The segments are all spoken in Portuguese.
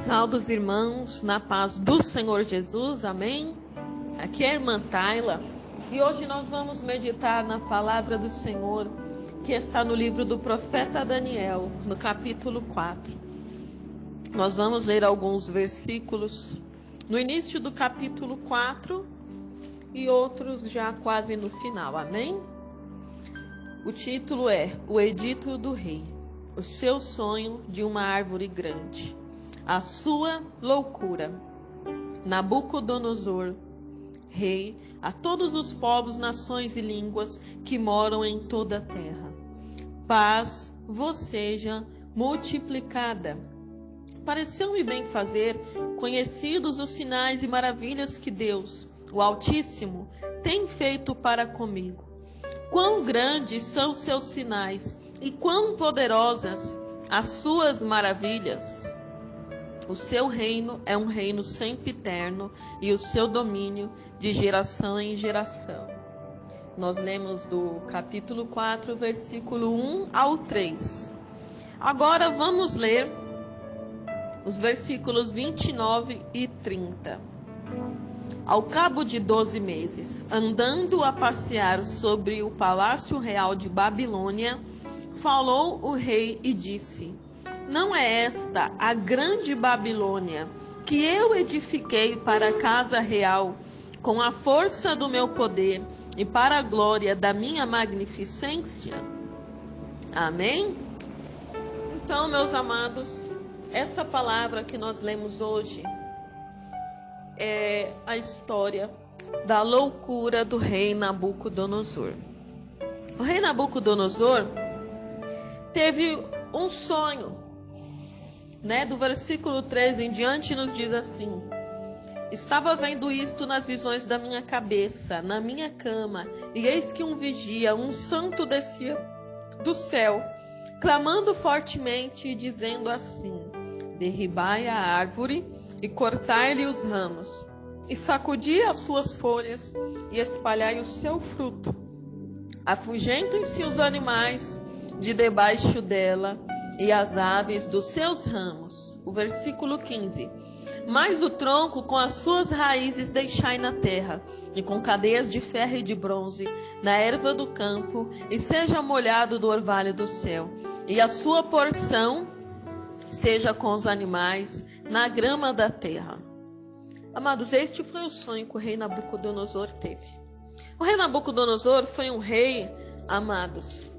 Salve, irmãos, na paz do Senhor Jesus, amém? Aqui é a irmã Tayla e hoje nós vamos meditar na palavra do Senhor que está no livro do profeta Daniel, no capítulo 4. Nós vamos ler alguns versículos no início do capítulo 4 e outros já quase no final, amém? O título é O Edito do Rei, o seu sonho de uma árvore grande. A sua loucura. Nabucodonosor, rei, a todos os povos, nações e línguas que moram em toda a terra. Paz vos seja multiplicada. Pareceu-me bem fazer conhecidos os sinais e maravilhas que Deus, o Altíssimo, tem feito para comigo. Quão grandes são os seus sinais e quão poderosas as suas maravilhas. O seu reino é um reino sempiterno e o seu domínio de geração em geração. Nós lemos do capítulo 4, versículo 1 ao 3. Agora vamos ler os versículos 29 e 30. Ao cabo de 12 meses, andando a passear sobre o palácio real de Babilônia, falou o rei e disse: não é esta a grande Babilônia que eu edifiquei para a casa real com a força do meu poder e para a glória da minha magnificência? Amém? Então, meus amados, essa palavra que nós lemos hoje é a história da loucura do rei Nabucodonosor. O rei Nabucodonosor teve um sonho, do versículo 13 em diante nos diz assim: estava vendo isto nas visões da minha cabeça, na minha cama, e eis que um vigia, um santo descia do céu, clamando fortemente e dizendo assim: derribai a árvore e cortai-lhe os ramos, e sacudi as suas folhas e espalhai o seu fruto. Afugentem-se os animais de debaixo dela e as aves dos seus ramos. O versículo 15. Mas o tronco com as suas raízes deixai na terra, e com cadeias de ferro e de bronze, na erva do campo, e seja molhado do orvalho do céu, e a sua porção seja com os animais, na grama da terra. Amados, este foi o sonho que o rei Nabucodonosor teve. O rei Nabucodonosor foi um rei, amados,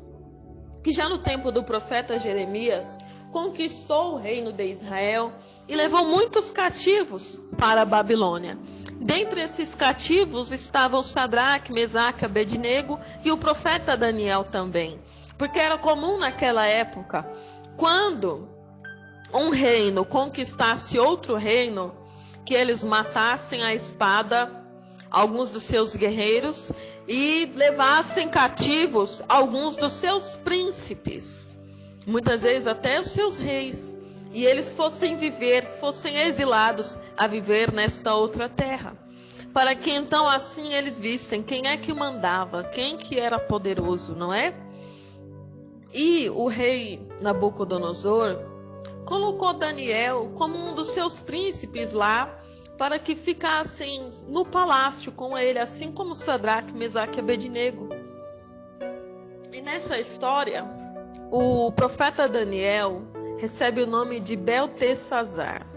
que já no tempo do profeta Jeremias conquistou o reino de Israel e levou muitos cativos para a Babilônia. Dentre esses cativos estavam Sadraque, Mesaque, Abednego e o profeta Daniel também. Porque era comum naquela época, quando um reino conquistasse outro reino, que eles matassem à espada alguns dos seus guerreiros e levassem cativos alguns dos seus príncipes, muitas vezes até os seus reis, e eles fossem exilados a viver nesta outra terra, para que então assim eles vissem quem é que mandava, quem que era poderoso, não é? E o rei Nabucodonosor colocou Daniel como um dos seus príncipes lá, para que ficassem no palácio com ele, assim como Sadraque, Mesaque e Abednego. E nessa história, o profeta Daniel recebe o nome de Beltesazar,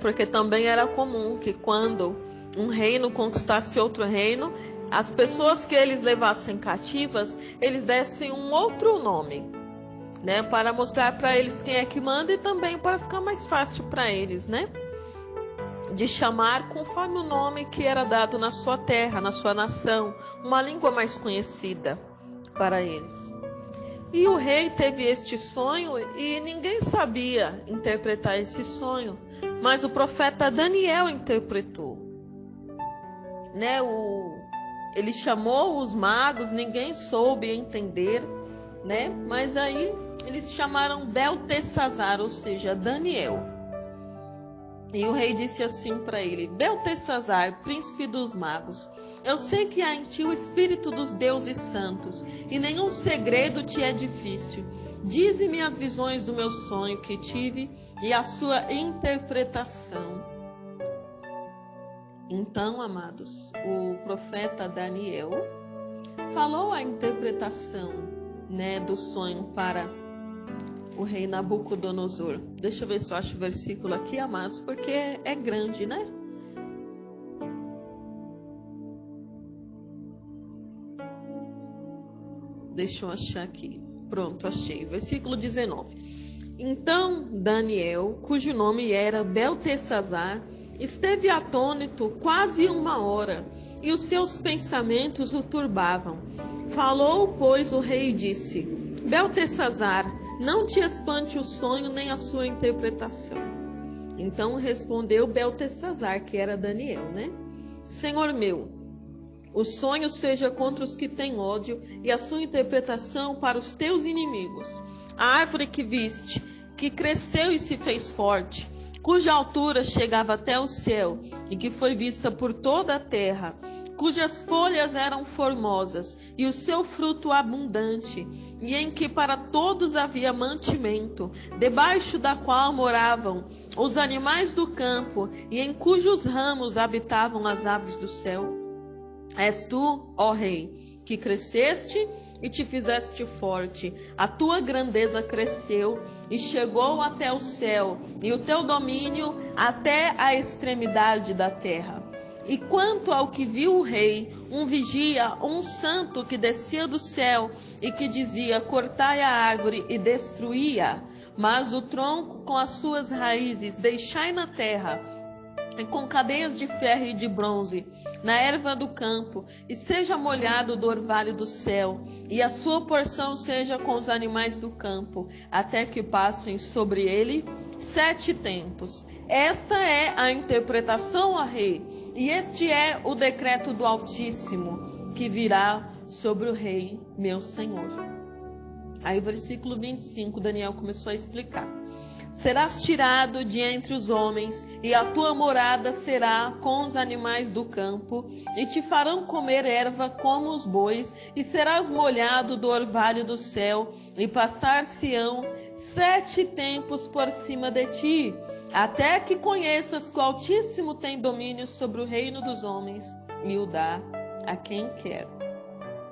porque também era comum que quando um reino conquistasse outro reino, as pessoas que eles levassem cativas, eles dessem um outro nome, para mostrar para eles quem é que manda e também para ficar mais fácil para eles, de chamar conforme o nome que era dado na sua terra, na sua nação, uma língua mais conhecida para eles. E o rei teve este sonho e ninguém sabia interpretar esse sonho, mas o profeta Daniel interpretou. Ele chamou os magos, ninguém soube entender, mas aí eles chamaram Beltesazar, ou seja, Daniel. E o rei disse assim para ele: Beltesazar, príncipe dos magos, eu sei que há em ti o espírito dos deuses santos, e nenhum segredo te é difícil. Dize-me as visões do meu sonho que tive e a sua interpretação. Então, amados, o profeta Daniel falou a interpretação, do sonho para o rei Nabucodonosor. Deixa eu ver se eu acho o versículo aqui, amados, porque é grande, né? Deixa eu achar aqui. Pronto, achei. Versículo 19. Então Daniel, cujo nome era Beltesazar, esteve atônito quase 1 hora, e os seus pensamentos o turbavam. Falou, pois, o rei e disse: Beltesazar, não te espante o sonho nem a sua interpretação. Então respondeu Beltesazar, que era Daniel, Senhor meu, o sonho seja contra os que têm ódio e a sua interpretação para os teus inimigos. A árvore que viste, que cresceu e se fez forte, cuja altura chegava até o céu e que foi vista por toda a terra, cujas folhas eram formosas e o seu fruto abundante, e em que para todos havia mantimento, debaixo da qual moravam os animais do campo e em cujos ramos habitavam as aves do céu. És tu, ó rei, que cresceste e te fizeste forte. A tua grandeza cresceu e chegou até o céu, e o teu domínio até a extremidade da terra. E quanto ao que viu o rei, um vigia, um santo que descia do céu e que dizia: cortai a árvore e destruía, mas o tronco com as suas raízes deixai na terra, e com cadeias de ferro e de bronze, na erva do campo, e seja molhado do orvalho do céu, e a sua porção seja com os animais do campo, até que passem sobre ele 7 tempos. Esta é a interpretação, ó rei, e este é o decreto do Altíssimo, que virá sobre o rei, meu senhor. Aí o versículo 25, Daniel começou a explicar. Serás tirado de entre os homens, e a tua morada será com os animais do campo, e te farão comer erva como os bois, e serás molhado do orvalho do céu, e passar-se-ão 7 tempos por cima de ti, até que conheças que o Altíssimo tem domínio sobre o reino dos homens, e o dá a quem quer.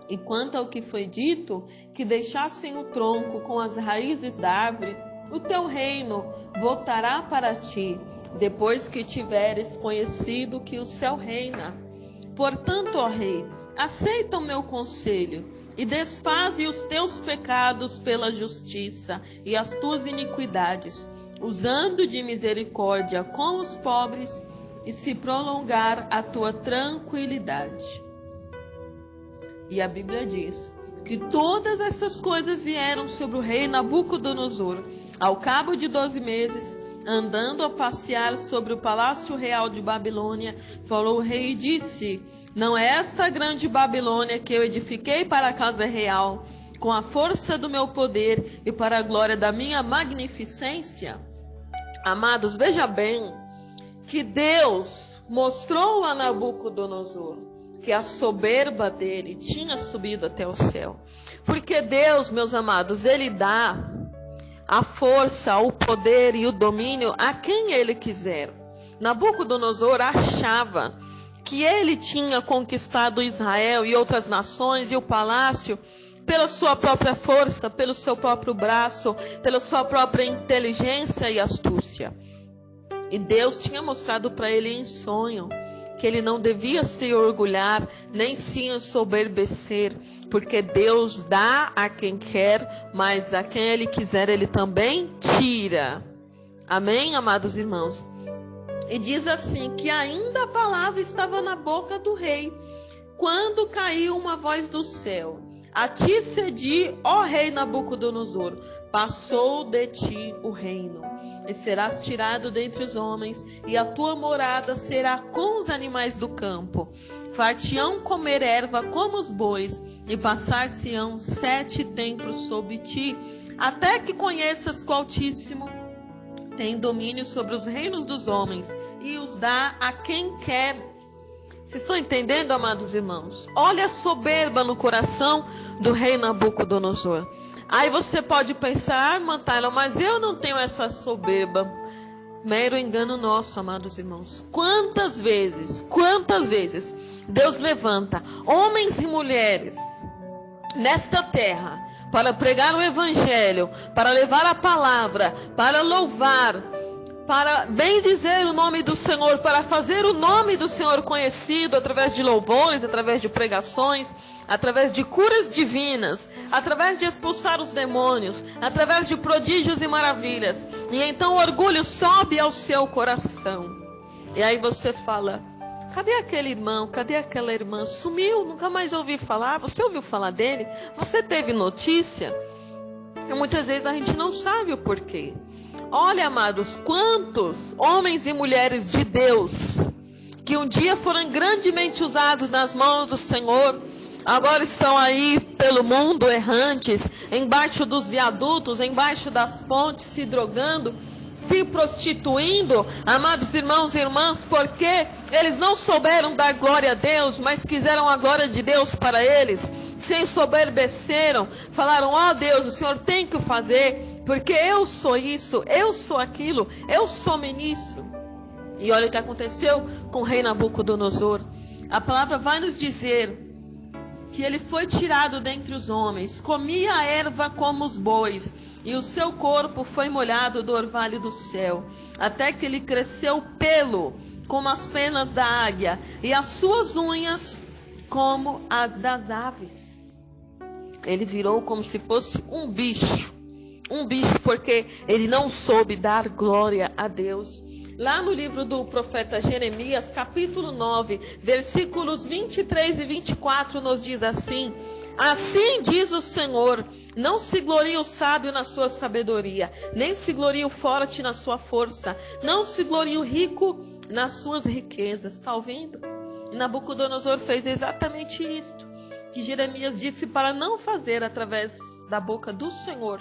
E quanto ao que foi dito, que deixassem o tronco com as raízes da árvore, o teu reino voltará para ti, depois que tiveres conhecido que o céu reina. Portanto, ó rei, aceita o meu conselho, e desfaze os teus pecados pela justiça e as tuas iniquidades, usando de misericórdia com os pobres, e se prolongar a tua tranquilidade. E a Bíblia diz que todas essas coisas vieram sobre o rei Nabucodonosor, ao cabo de 12 meses, andando a passear sobre o palácio real de Babilônia. Falou o rei e disse: não é esta a grande Babilônia que eu edifiquei para a casa real, com a força do meu poder e para a glória da minha magnificência? Amados, veja bem que Deus mostrou a Nabucodonosor que a soberba dele tinha subido até o céu. Porque Deus, meus amados, Ele dá a força, o poder e o domínio a quem Ele quiser. Nabucodonosor achava que ele tinha conquistado Israel e outras nações e o palácio pela sua própria força, pelo seu próprio braço, pela sua própria inteligência e astúcia. E Deus tinha mostrado para ele em sonho que ele não devia se orgulhar, nem se ensoberbecer, porque Deus dá a quem quer, mas a quem Ele quiser, Ele também tira. Amém, amados irmãos? E diz assim, que ainda a palavra estava na boca do rei, quando caiu uma voz do céu: a ti cedi, ó rei Nabucodonosor, passou de ti o reino, e serás tirado dentre os homens, e a tua morada será com os animais do campo. Far-te-ão comer erva como os bois, e passar-se-ão 7 tempos sobre ti, até que conheças que o Altíssimo tem domínio sobre os reinos dos homens e os dá a quem quer. Vocês estão entendendo, amados irmãos? Olha a soberba no coração do rei Nabucodonosor. Aí você pode pensar, irmã Tayla, mas eu não tenho essa soberba. Mero engano nosso, amados irmãos. Quantas vezes Deus levanta homens e mulheres nesta terra para pregar o evangelho, para levar a palavra, para louvar, para bendizer o nome do Senhor, para fazer o nome do Senhor conhecido através de louvores, através de pregações, através de curas divinas, através de expulsar os demônios, através de prodígios e maravilhas. E então o orgulho sobe ao seu coração. E aí você fala, cadê aquele irmão, cadê aquela irmã? Sumiu, nunca mais ouvi falar. Você ouviu falar dele? Você teve notícia? E muitas vezes a gente não sabe o porquê. Olha, amados, quantos homens e mulheres de Deus que um dia foram grandemente usados nas mãos do Senhor, agora estão aí pelo mundo errantes, embaixo dos viadutos, embaixo das pontes, se drogando, se prostituindo, amados irmãos e irmãs, porque eles não souberam dar glória a Deus, mas quiseram a glória de Deus para eles, se ensoberbeceram, falaram, ó Deus, o Senhor tem que fazer, porque eu sou isso, eu sou aquilo, eu sou ministro. E olha o que aconteceu com o rei Nabucodonosor. A palavra vai nos dizer que ele foi tirado dentre os homens, comia a erva como os bois, e o seu corpo foi molhado do orvalho do céu, até que ele cresceu pelo, como as penas da águia, e as suas unhas como as das aves. Ele virou como se fosse um bicho porque ele não soube dar glória a Deus. Lá no livro do profeta Jeremias, capítulo 9, versículos 23 e 24, nos diz assim: assim diz o Senhor, não se glorie o sábio na sua sabedoria, nem se glorie o forte na sua força, não se glorie o rico nas suas riquezas. Está ouvindo? E Nabucodonosor fez exatamente isto que Jeremias disse para não fazer através da boca do Senhor,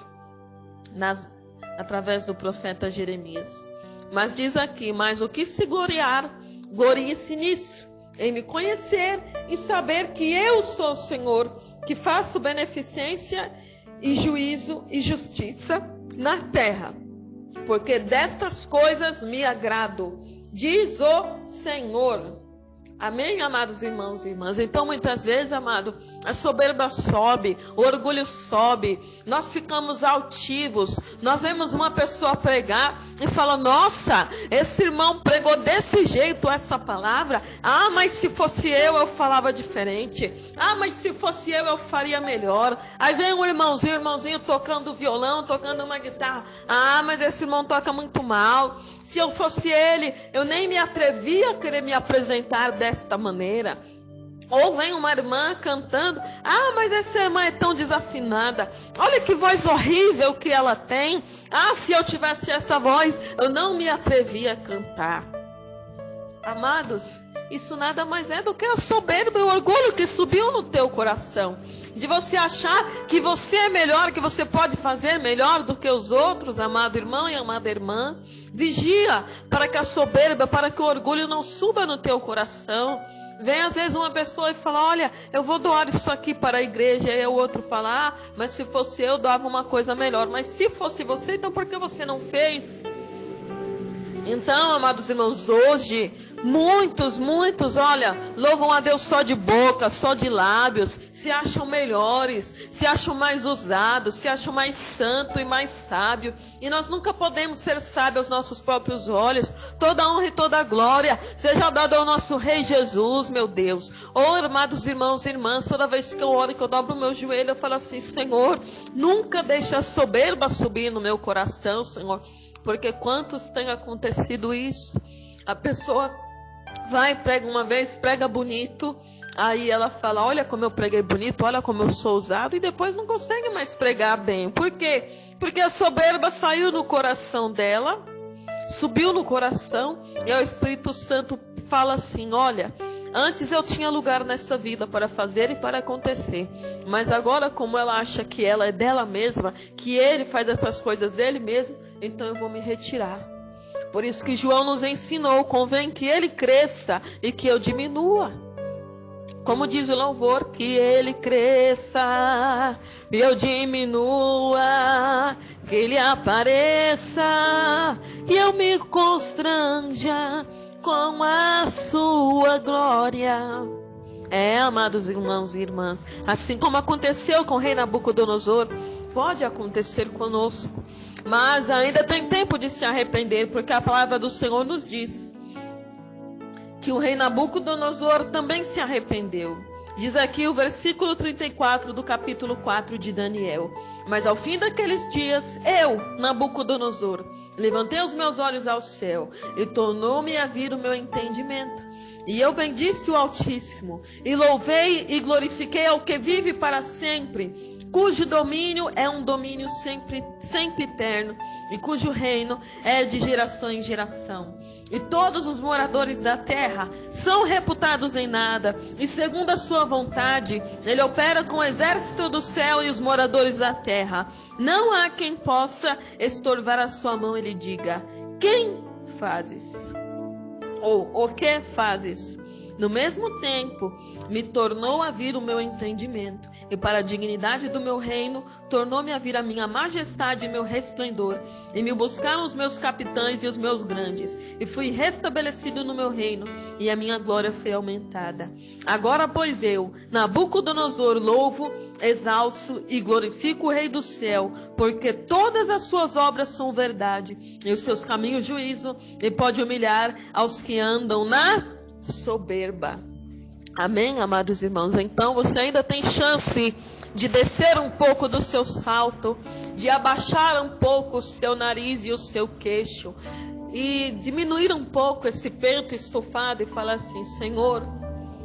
através do profeta Jeremias. Mas diz aqui, mas o que se gloriar, glorie-se nisso, em me conhecer e saber que eu sou o Senhor, que faço beneficência e juízo e justiça na terra, porque destas coisas me agrado, diz o Senhor. Amém, amados irmãos e irmãs? Então, muitas vezes, amado, a soberba sobe, o orgulho sobe, nós ficamos altivos, nós vemos uma pessoa pregar e fala, nossa, esse irmão pregou desse jeito essa palavra, ah, mas se fosse eu falava diferente, ah, mas se fosse eu faria melhor. Aí vem um irmãozinho tocando violão, tocando uma guitarra, ah, mas esse irmão toca muito mal. Se eu fosse ele, eu nem me atrevia a querer me apresentar desta maneira. Ou vem uma irmã cantando, ah, mas essa irmã é tão desafinada, olha que voz horrível que ela tem, ah, se eu tivesse essa voz, eu não me atrevia a cantar. Amados, isso nada mais é do que a soberba e o orgulho que subiu no teu coração, de você achar que você é melhor, que você pode fazer melhor do que os outros, amado irmão e amada irmã. Vigia para que a soberba, para que o orgulho não suba no teu coração. Vem às vezes uma pessoa e fala, olha, eu vou doar isso aqui para a igreja. E aí o outro fala, ah, mas se fosse eu, doava uma coisa melhor. Mas se fosse você, então por que você não fez? Então, amados irmãos, hoje muitos, olha, louvam a Deus só de boca, só de lábios, se acham melhores, se acham mais usados, se acham mais santo e mais sábio. E nós nunca podemos ser sábios aos nossos próprios olhos. Toda honra e toda glória seja dada ao nosso Rei Jesus, meu Deus. Oh, amados irmãos e irmãs, toda vez que eu oro, que eu dobro o meu joelho, eu falo assim, Senhor, nunca deixe a soberba subir no meu coração, Senhor. Porque quantos tem acontecido isso? A pessoa vai, prega uma vez, prega bonito, aí ela fala, olha como eu preguei bonito, olha como eu sou ousado, e depois não consegue mais pregar bem. Por quê? Porque a soberba saiu no coração dela, subiu no coração, e o Espírito Santo fala assim, olha, Antes eu tinha lugar nessa vida para fazer e para acontecer. Mas agora, como ela acha que ela é dela mesma, que ele faz essas coisas dele mesmo, então eu vou me retirar. Por isso que João nos ensinou, convém que ele cresça e que eu diminua. Como diz o louvor, que ele cresça e eu diminua, que ele apareça e eu me constranja com a sua glória. Amados irmãos e irmãs, assim como aconteceu com o rei Nabucodonosor, pode acontecer conosco. Mas ainda tem tempo de se arrepender, porque a palavra do Senhor nos diz que o rei Nabucodonosor também se arrependeu. Diz aqui o versículo 34 do capítulo 4 de Daniel. Mas ao fim daqueles dias, eu, Nabucodonosor, levantei os meus olhos ao céu e tornou-me a vir o meu entendimento. E eu bendisse o Altíssimo, e louvei e glorifiquei ao que vive para sempre, cujo domínio é um domínio sempre eterno, e cujo reino é de geração em geração. E todos os moradores da terra são reputados em nada, e segundo a sua vontade, ele opera com o exército do céu e os moradores da terra. Não há quem possa estorvar a sua mão e lhe diga: quem fazes? Ou o que fazes? No mesmo tempo, me tornou a vir o meu entendimento, e para a dignidade do meu reino, tornou-me a vir a minha majestade e meu resplendor, e me buscaram os meus capitães e os meus grandes, e fui restabelecido no meu reino, e a minha glória foi aumentada. Agora, pois eu, Nabucodonosor, louvo, exalço e glorifico o Rei do céu, porque todas as suas obras são verdade, e os seus caminhos juízo, e pode humilhar aos que andam na soberba. Amém, amados irmãos? Então você ainda tem chance de descer um pouco do seu salto, de abaixar um pouco o seu nariz e o seu queixo, e diminuir um pouco esse peito estufado e falar assim: Senhor,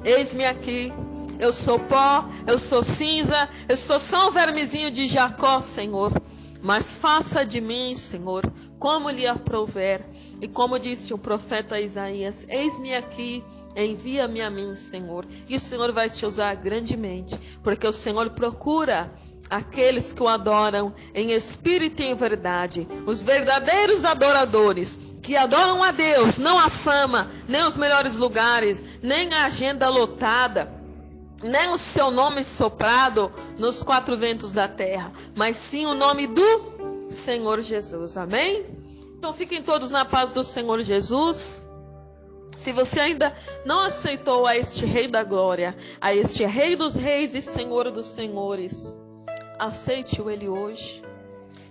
eis-me aqui, eu sou pó, eu sou cinza, eu sou só um vermezinho de Jacó, Senhor, mas faça de mim, Senhor, como lhe aprouver. E como disse o profeta Isaías: eis-me aqui, envia-me a mim, Senhor. E o Senhor vai te usar grandemente, porque o Senhor procura aqueles que o adoram em espírito e em verdade, os verdadeiros adoradores, que adoram a Deus, não a fama, nem os melhores lugares, nem a agenda lotada, nem o seu nome soprado nos quatro ventos da terra, mas sim o nome do Senhor Jesus. Amém? Então fiquem todos na paz do Senhor Jesus. Se você ainda não aceitou a este Rei da Glória, a este Rei dos Reis e Senhor dos Senhores, aceite-o Ele hoje.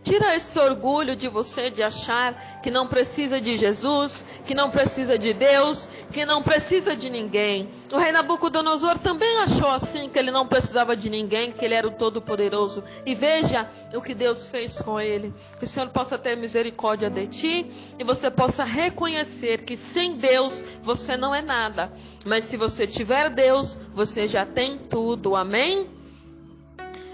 Tira esse orgulho de você de achar que não precisa de Jesus, que não precisa de Deus, que não precisa de ninguém. O rei Nabucodonosor também achou assim, que ele não precisava de ninguém, que ele era o Todo-Poderoso. E veja o que Deus fez com ele. Que o Senhor possa ter misericórdia de ti e você possa reconhecer que sem Deus você não é nada. Mas se você tiver Deus, você já tem tudo. Amém?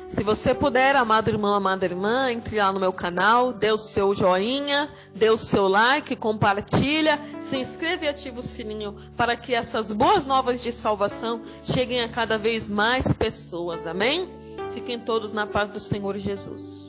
Se você puder, amado irmão, amada irmã, entre lá no meu canal, dê o seu joinha, dê o seu like, compartilha, se inscreva e ativa o sininho para que essas boas novas de salvação cheguem a cada vez mais pessoas. Amém? Fiquem todos na paz do Senhor Jesus.